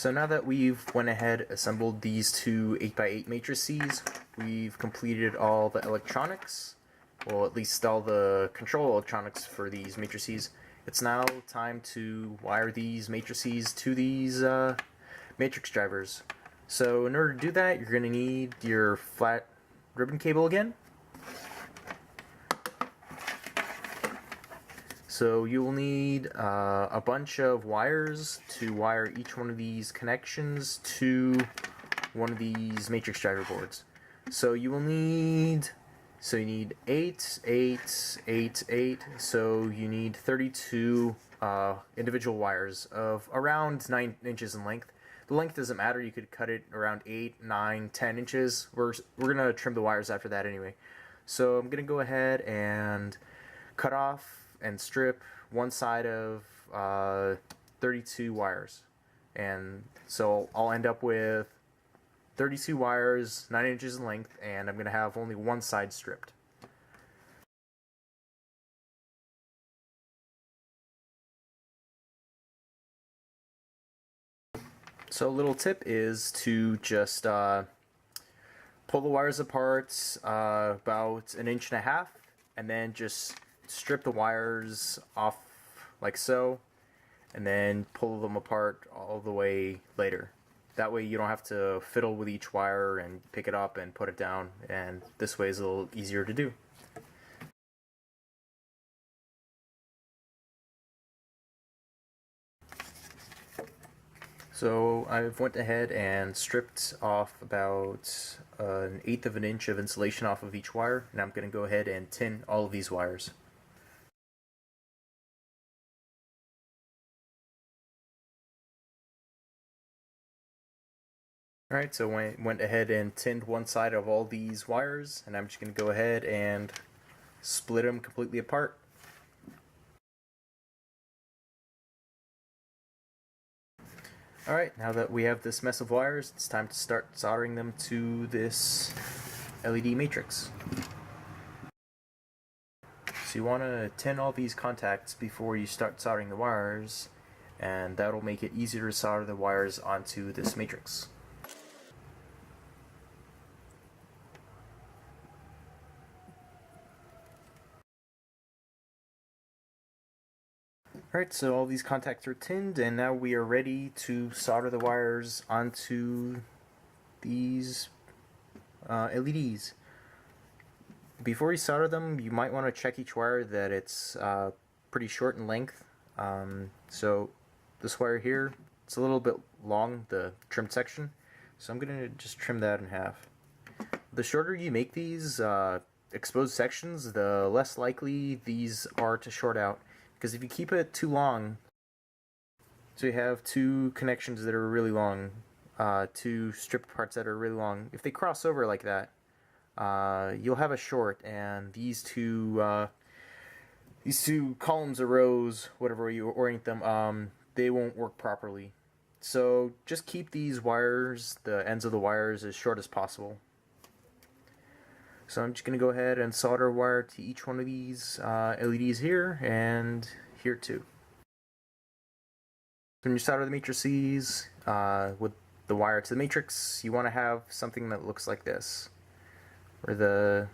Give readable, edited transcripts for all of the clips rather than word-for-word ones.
So now that we've went ahead assembled these two 8x8 matrices, we've completed all the electronics, well at least all the control electronics for these matrices. It's now time to wire these matrices to these matrix drivers. So in order to do that, you're going to need your flat ribbon cable again. So you will need a bunch of wires to wire each one of these connections to one of these matrix driver boards. So you will need, you need 8, 8, 8, 8, so you need 32 individual wires of around 9 inches in length. The length doesn't matter, you could cut it around 8, 9, 10 inches. We're going to trim the wires after that anyway. So I'm going to go ahead and cut off and strip one side of 32 wires, and so I'll end up with 32 wires 9 inches in length, and I'm gonna have only one side stripped. So a little tip is to just pull the wires apart about 1.5 inches, and then just strip the wires off like so, and then pull them apart all the way later. That way you don't have to fiddle with each wire and pick it up and put it down, and this way is a little easier to do. So I've went ahead and stripped off about 1/8 of an inch of insulation off of each wire, and I'm going to go ahead and tin all of these wires. Alright, so I went ahead and tinned one side of all these wires, and I'm just going to go ahead and split them completely apart. Alright, now that we have this mess of wires, it's time to start soldering them to this LED matrix. So you want to tin all these contacts before you start soldering the wires, and that'll make it easier to solder the wires onto this matrix. Alright, so all these contacts are tinned, and now we are ready to solder the wires onto these LEDs. Before you solder them, you might want to check each wire that it's pretty short in length. So this wire here, it's a little bit long, the trimmed section, so I'm going to just trim that in half. The shorter you make these exposed sections, the less likely these are to short out. Because if you keep it too long, so you have two connections that are really long, two stripped parts that are really long, if they cross over like that, you'll have a short, and these two columns or rows, whatever you orient them, they won't work properly. So just keep these wires, the ends of the wires, as short as possible. So I'm just going to go ahead and solder a wire to each one of these LEDs here, and here too. When you solder the matrices with the wire to the matrix, you want to have something that looks like this, where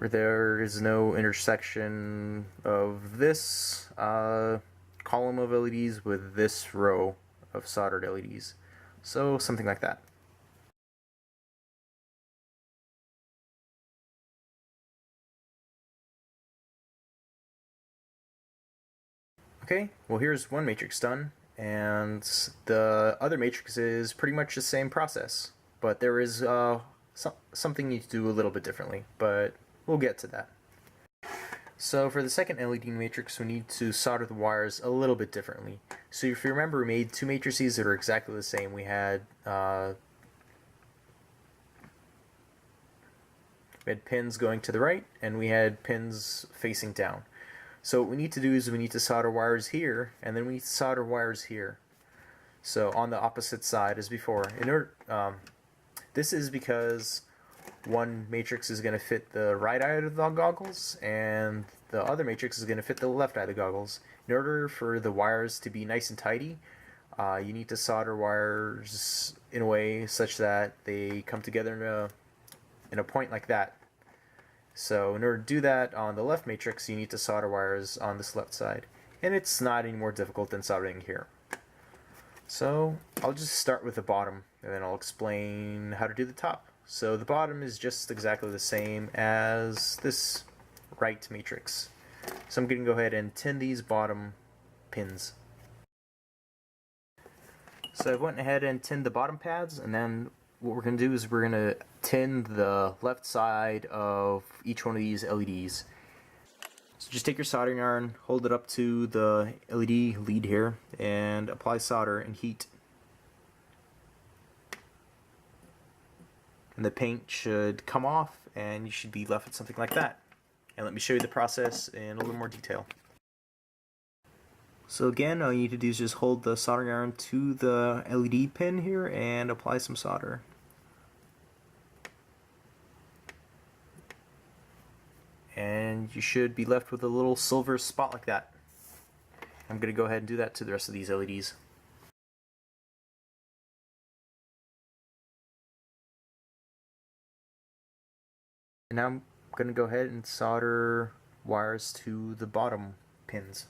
there is no intersection of this column of LEDs with this row of soldered LEDs. So something like that. Okay, well here's one matrix done, and the other matrix is pretty much the same process, but there is something you need to do a little bit differently, but we'll get to that. So for the second LED matrix, we need to solder the wires a little bit differently. So if you remember, we made two matrices that are exactly the same. We had pins going to the right, and we had pins facing down. So what we need to do is we need to solder wires here, and then we need to solder wires here. So on the opposite side as before. This is because one matrix is going to fit the right eye of the goggles, and the other matrix is going to fit the left eye of the goggles. In order for the wires to be nice and tidy, you need to solder wires in a way such that they come together in a point like that. So in order to do that on the left matrix, you need to solder wires on this left side. And it's not any more difficult than soldering here. So I'll just start with the bottom, and then I'll explain how to do the top. So the bottom is just exactly the same as this right matrix. So I'm going to go ahead and tin these bottom pins. So I went ahead and tinned the bottom pads, and then what we're going to do is we're going to tin the left side of each one of these LEDs. So just take your soldering iron, hold it up to the LED lead here, and apply solder and heat. And the paint should come off, and you should be left with something like that. And let me show you the process in a little more detail. So again, all you need to do is just hold the soldering iron to the LED pin here and apply some solder. And you should be left with a little silver spot like that. I'm going to go ahead and do that to the rest of these LEDs. And now I'm going to go ahead and solder wires to the bottom pins.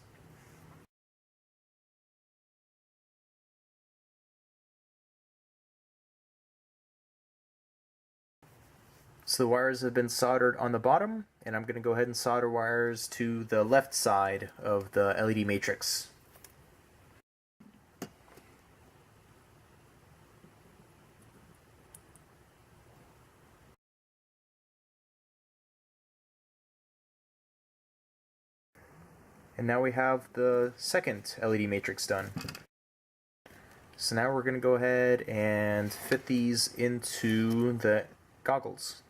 So the wires have been soldered on the bottom, and I'm going to go ahead and solder wires to the left side of the LED matrix. And now we have the second LED matrix done. So now we're going to go ahead and fit these into the goggles.